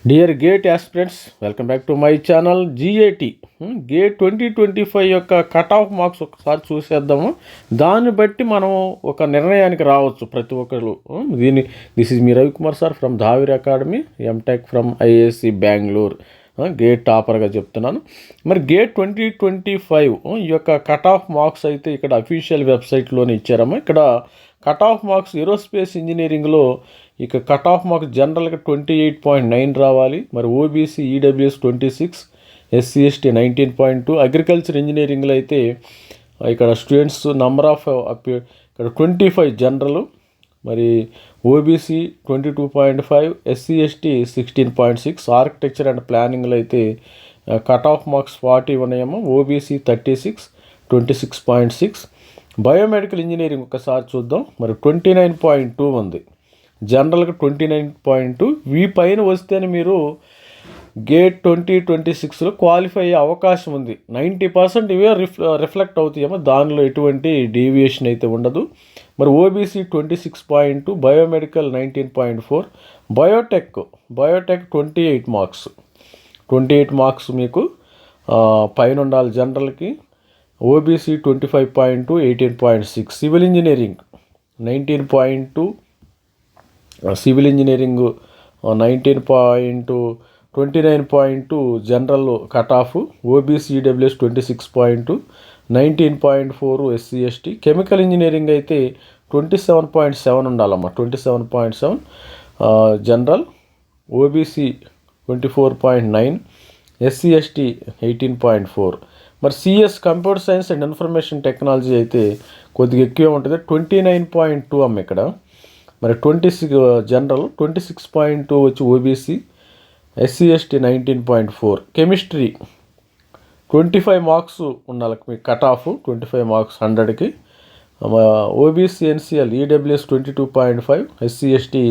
Dear gate aspirants, welcome back to my channel GAT. Gate 2025 యొక్క cut off marks ఒకసారి చూసేద్దాము. దాన్ని బట్టి మనం ఒక నిర్ణయానికి రావచ్చు ప్రతి ఒక్కరు. This is me Ravikumar sir from Dhavir academy, MTech from IISc Bengaluru. GATE టాపర్గా చెప్తున్నాను. మరి గేట్ 2025 ఈ యొక్క కట్ ఆఫ్ మార్క్స్ అయితే ఇక్కడ అఫీషియల్ వెబ్సైట్లోనే ఇచ్చారమ్మా. ఇక్కడ కట్ ఆఫ్ మార్క్స్ ఏరోస్పేస్ ఇంజనీరింగ్లో ఇక కట్ ఆఫ్ మార్క్స్ జనరల్గా 28.9 రావాలి. మరి OBC EWS 26, SC ST 19.2, agriculture ఇంజనీరింగ్లో అయితే ఇక్కడ స్టూడెంట్స్ నంబర్ ఆఫ్ ఇక్కడ 25 జనరల్, మరి OBC 22.5, SC ST 16.6, architecture and ప్లానింగ్లో అయితే కట్ ఆఫ్ మార్క్స్ 40 ఉన్నాయేమో, ఓబీసీ 36, 26.6. బయోమెడికల్ ఇంజనీరింగ్ ఒకసారి చూద్దాం. మరి 29.2 ఉంది, జనరల్గా 29.2. వీ పైన వస్తేనే మీరు గేట్ 2026లో క్వాలిఫై అయ్యే అవకాశం ఉంది. 90% ఇవే రిఫ్లెక్ట్ అవుతాయేమో, దానిలో ఎటువంటి డీవియేషన్ అయితే ఉండదు. మరి OBC 26.2, biomedical 19.4, biotech 28 marks. 28 marks మీకు పైన ఉండాలి జనరల్కి. OBC 25.2, 18.6. Civil engineering 19.2, civil engineering 29.2, general cut off. OBC EWS 26.2, 19.4 SC ST. Chemical engineering అయితే 27.7 ఉండాలమ్మా, 27.7 జనరల్. OBC 24.9, SC ST 18.4. మరి CS computer science and information technology అయితే కొద్దిగా ఎక్కువ ఉంటుంది, 29.2 అమ్మ ఇక్కడ. మరి 26 జనరల్, 26.2 వచ్చి OBC, SC ST 19.4. Chemistry 25 marks ఉండాలి మీకు కట్ ఆఫ్, 25 మార్క్స్ 100కి. OBC NCL EWS 22.5, SC ST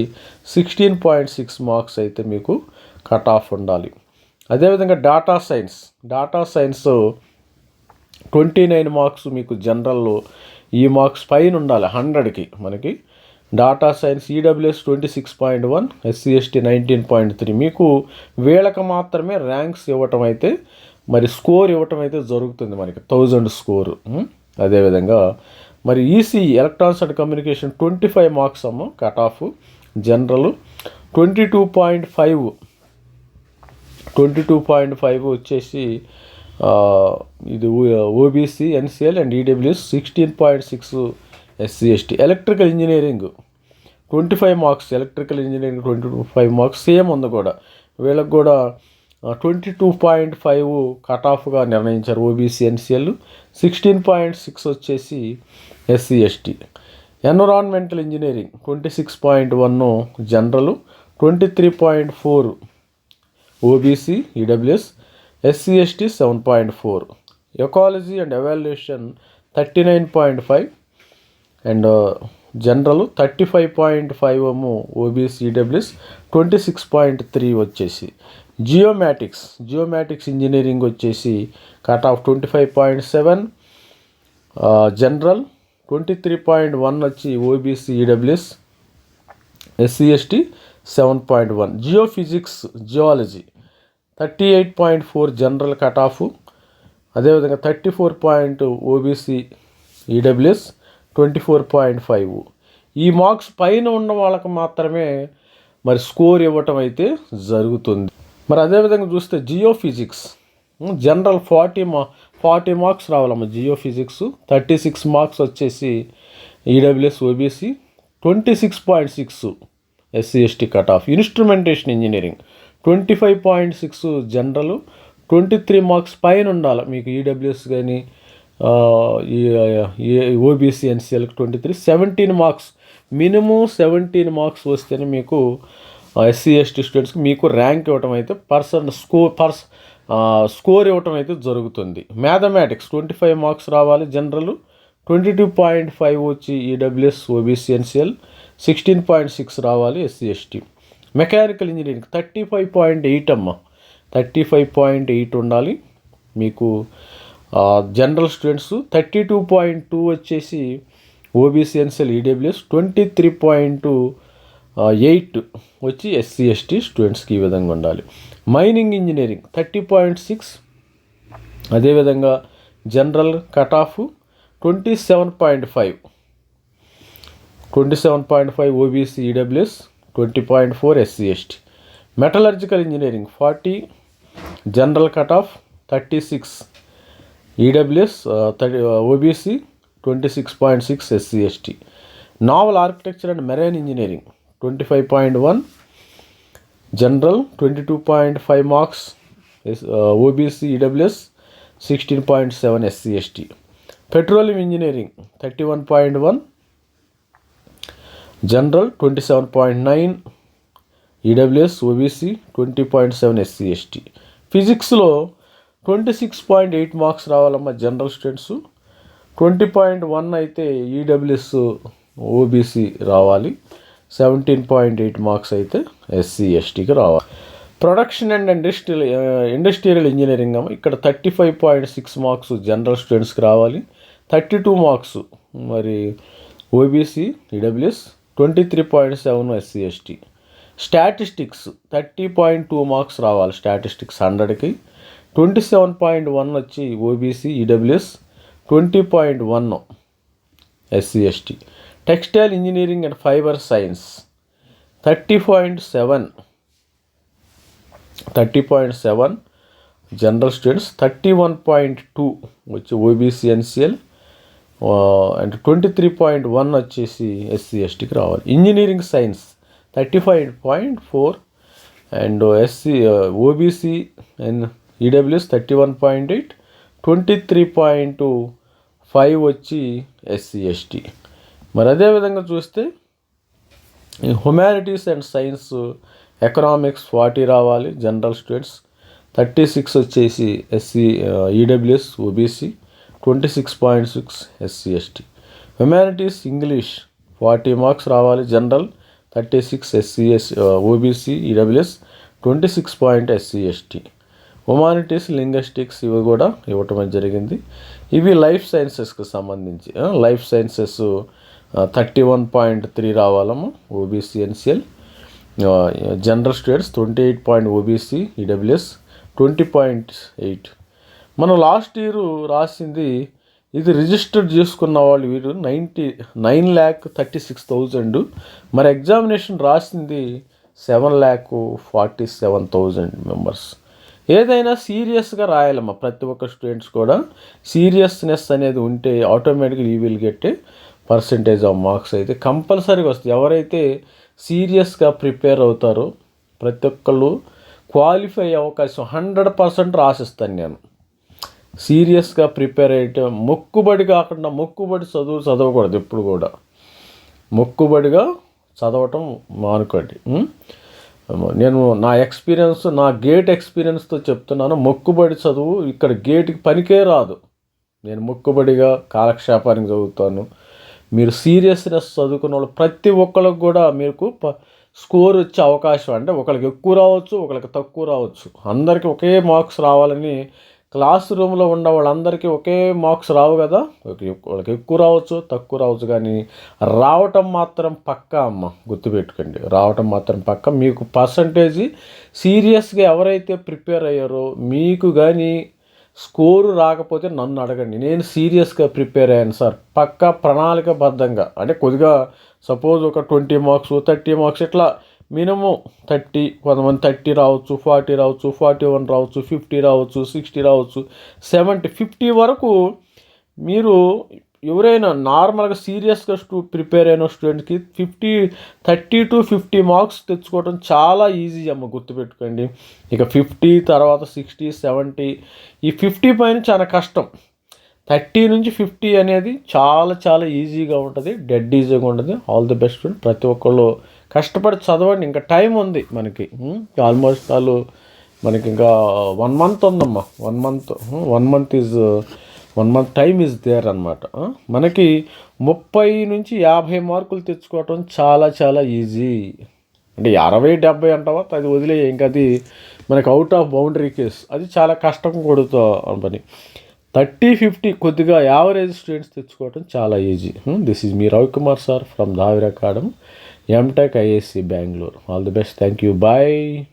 16.6 marks అయితే మీకు కట్ ఆఫ్ ఉండాలి. అదేవిధంగా డేటా సైన్స్ 29 మార్క్స్ మీకు జనరల్లో. ఈ మార్క్స్ పైన ఉండాలి 100కి మనకి. Data science EWS 26.1, SC ST 19.3. మీకు వీళ్ళకి మాత్రమే ర్యాంక్స్ ఇవ్వటం అయితే, మరి స్కోర్ ఇవ్వటం అయితే జరుగుతుంది మనకి 1000 స్కోరు. అదేవిధంగా మరి EC electronics and communication 25 marks అమ్మ కట్ ఆఫ్. జనరల్ 22.5 వచ్చేసి ఇది OBC NCL and EWS 16.6 SC ST. Electrical engineering 25 marks, electrical engineering 25 marks same ఉంది కూడా. వీళ్ళకి కూడా 22.5 కట్ ఆఫ్గా నిర్ణయించారు ఓబీసీ ఎన్సిఎల్. 16.6 వచ్చేసి SC ST. Environmental engineering 26.1 general, 23.4 OBC EWS, SC ST 7.4. Ecology and evaluation 39.5 and general 35.5 OBC EWS, 26.3 వచ్చేసి. Geomatics engineering వచ్చేసి cut off 25.7, general 23.1 వచ్చి OBC EWS, SC ST 7.1. Geology 38.4 general cut of. అదేవిధంగా 34 OBC EWS, 24.5. ఈ marks పైన ఉన్న వాళ్ళకి మాత్రమే మరి స్కోర్ ఇవ్వటం అయితే జరుగుతుంది. మరి అదేవిధంగా చూస్తే జియోఫిజిక్స్ జనరల్ 40 మార్క్స్ రావాలమ్మ. జియోఫిజిక్స్ 36 మార్క్స్ వచ్చేసి EWS, OBC 26.6 SC ST cut off. Instrumentation engineering 25.6 general, 23 marks పైన ఉండాలి మీకు ఈడబ్ల్యూఎస్ కానీ ఓబీసీ ఎన్సిఎల్కి 23. 17 మార్క్స్ మినిమం 17 మార్క్స్ వస్తేనే మీకు ఎస్సీ ఎస్టీ స్టూడెంట్స్కి మీకు ర్యాంక్ ఇవ్వటం అయితే స్కోర్ ఇవ్వటం అయితే జరుగుతుంది. మ్యాథమెటిక్స్ 25 మార్క్స్ రావాలి జనరల్, 22.5 వచ్చి ఈడబ్ల్యూఎస్, ఓబీసీ ఎన్సిఎల్, 16.6 రావాలి ఎస్సీ ఎస్టీ. మెకానికల్ ఇంజనీరింగ్ 35.8 అమ్మ, 35.8 ఉండాలి మీకు జనరల్ స్టూడెంట్స్. 32.2 వచ్చేసి ఓబీసీ ఎన్సిఎల్ ఈడబ్ల్యూఎస్, 23.2 8 వచ్చి ఎస్సీ ఎస్టీ స్టూడెంట్స్కి ఈ విధంగా ఉండాలి. Mining engineering 30.6. అదేవిధంగా general cut off 27.5 OBC EWS, 20.4 SC ST. Metallurgical engineering 40, general cut off 36 EWS, OBC 26.6 SC ST. Naval architecture and marine engineering 25.1, general 22.5 marks, OBC EWS 16.7 SC ST. Petroleum engineering 31.1, general 27.9, EWS, OBC 20.7 SC ST. ఫిజిక్స్లో 26.8 marks రావాలమ్మా general students, 20.1 అయితే EWS OBC రావాలి, 17.8 marks అయితే SC ఎస్టీకి రావాలి. Production and industrial engineering అమ్మ ఇక్కడ 35.6 marks general స్టూడెంట్స్కి రావాలి, 32 మార్క్స్ మరి OBC EWS, 23.7 SC ST. Statistics 30.2 marks రావాలి స్టాటిస్టిక్స్ 100కి, 27.1 వచ్చి OBC EWS, 20.1 SC ST. Textile engineering and fibre science 30.7 general students, 31.2 వచ్చి ఓబీసీ ఎన్సిఎల్ అండ్ 23.1 వచ్చేసి ఎస్సీ ఎస్టీకి రావాలి. Engineering science 35.4 and SC OBC and EWS 31.8, 23.5 వచ్చి ఎస్సీ ఎస్టీ. మరి అదేవిధంగా చూస్తే హ్యుమానిటీస్ అండ్ సైన్స్ ఎకనామిక్స్ 40 రావాలి జనరల్ స్టూడెంట్స్, 36 వచ్చేసి SC EWS OBC, 26.6 SC ST. Humanities English 40 marks రావాలి జనరల్, 36 ఎస్సీఎస్ OBC EWS, 26 SC ST. Humanities linguistics ఇవి కూడా ఇవ్వటం జరిగింది. ఇవి లైఫ్ సైన్సెస్కి సంబంధించి. లైఫ్ సైన్సెస్ 31.3 రావాలమ్మా OBC NCL, general students 28 OBC EWS, 20.8. మనం లాస్ట్ ఇయర్ రాసింది ఇది రిజిస్టర్ చేసుకున్న వాళ్ళు వీరు 9,36,000. మరి ఎగ్జామినేషన్ రాసింది 7,47,000 మెంబర్స్. ఏదైనా సీరియస్గా రాయాలమ్మా ప్రతి ఒక్క స్టూడెంట్స్ కూడా. సీరియస్నెస్ అనేది ఉంటే ఆటోమేటిక్గా you will get percentage of marks అయితే కంపల్సరీగా వస్తుంది. ఎవరైతే సీరియస్గా ప్రిపేర్ అవుతారో ప్రతి ఒక్కళ్ళు క్వాలిఫై అవకాశం 100% రాసిస్తాను నేను. సీరియస్గా ప్రిపేర్ అయ్యే మొక్కుబడి కాకుండా మొక్కుబడి చదవకూడదు ఎప్పుడు కూడా. మొక్కుబడిగా చదవటం మానుకోండి. నేను నా ఎక్స్పీరియన్స్, నా గేట్ ఎక్స్పీరియన్స్తో చెప్తున్నాను. మొక్కుబడి చదువు ఇక్కడ గేట్కి పనికే రాదు. నేను మొక్కుబడిగా కాలక్షేపానికి చదువుతాను. మీరు సీరియస్నెస్ చదువుకున్న వాళ్ళు ప్రతి ఒక్కరికి కూడా మీకు స్కోర్ వచ్చే అవకాశం, అంటే ఒకరికి ఎక్కువ రావచ్చు, ఒకరికి తక్కువ రావచ్చు. అందరికీ ఒకే మార్క్స్ రావాలని క్లాస్ రూమ్లో ఉన్న వాళ్ళందరికీ ఒకే మార్క్స్ రావు కదా. వాళ్ళకి ఎక్కువ రావచ్చు, తక్కువ రావచ్చు, కానీ రావటం మాత్రం పక్కా అమ్మ, గుర్తుపెట్టుకోండి. రావటం మాత్రం పక్కా. మీకు పర్సంటేజ్ సీరియస్గా ఎవరైతే ప్రిపేర్ అయ్యారో మీకు కానీ స్కోరు రాకపోతే నన్ను అడగండి. నేను సీరియస్గా ప్రిపేర్ అయ్యాను సార్, పక్కా ప్రణాళికబద్ధంగా. అంటే కొద్దిగా సపోజ్ ఒక 20 మార్క్స్ 30 మార్క్స్ ఇట్లా మినిమం 30, కొంతమంది 30 రావచ్చు, 40 రావచ్చు, 41 రావచ్చు, 50 రావచ్చు, 60 రావచ్చు, 70, 50 వరకు. మీరు ఎవరైనా నార్మల్గా సీరియస్గా ప్రిపేర్ అయిన స్టూడెంట్కి 30 to 50 మార్క్స్ తెచ్చుకోవడం చాలా ఈజీ అమ్మ, గుర్తుపెట్టుకోండి. ఇక 50 తర్వాత 60, 70, ఈ 50 పైన చాలా కష్టం. 30 నుంచి 50 అనేది చాలా చాలా ఈజీగా ఉంటుంది, డెడ్ ఈజీగా ఉంటుంది. All the best student. ప్రతి ఒక్కళ్ళు కష్టపడి చదవండి. ఇంకా టైం ఉంది మనకి. ఆల్మోస్ట్ వాళ్ళు మనకి ఇంకా 1 month ఉందమ్మా. 1 month టైం ఈజ్ దేర్ అనమాట. మనకి 30 నుంచి 50 మార్కులు తెచ్చుకోవటం చాలా చాలా ఈజీ. అంటే 60-70 అంటావా, అది వదిలే. ఇంకా అది మనకి అవుట్ ఆఫ్ బౌండరీ కేస్, అది చాలా కష్టం కొడుతా పని. 30-50 కొద్దిగా యావరేజ్ స్టూడెంట్స్ తెచ్చుకోవటం చాలా easy. This is me Ravikumar sir from Dhavir academy. MTech ISC Bengaluru. All the best. Thank you. Bye.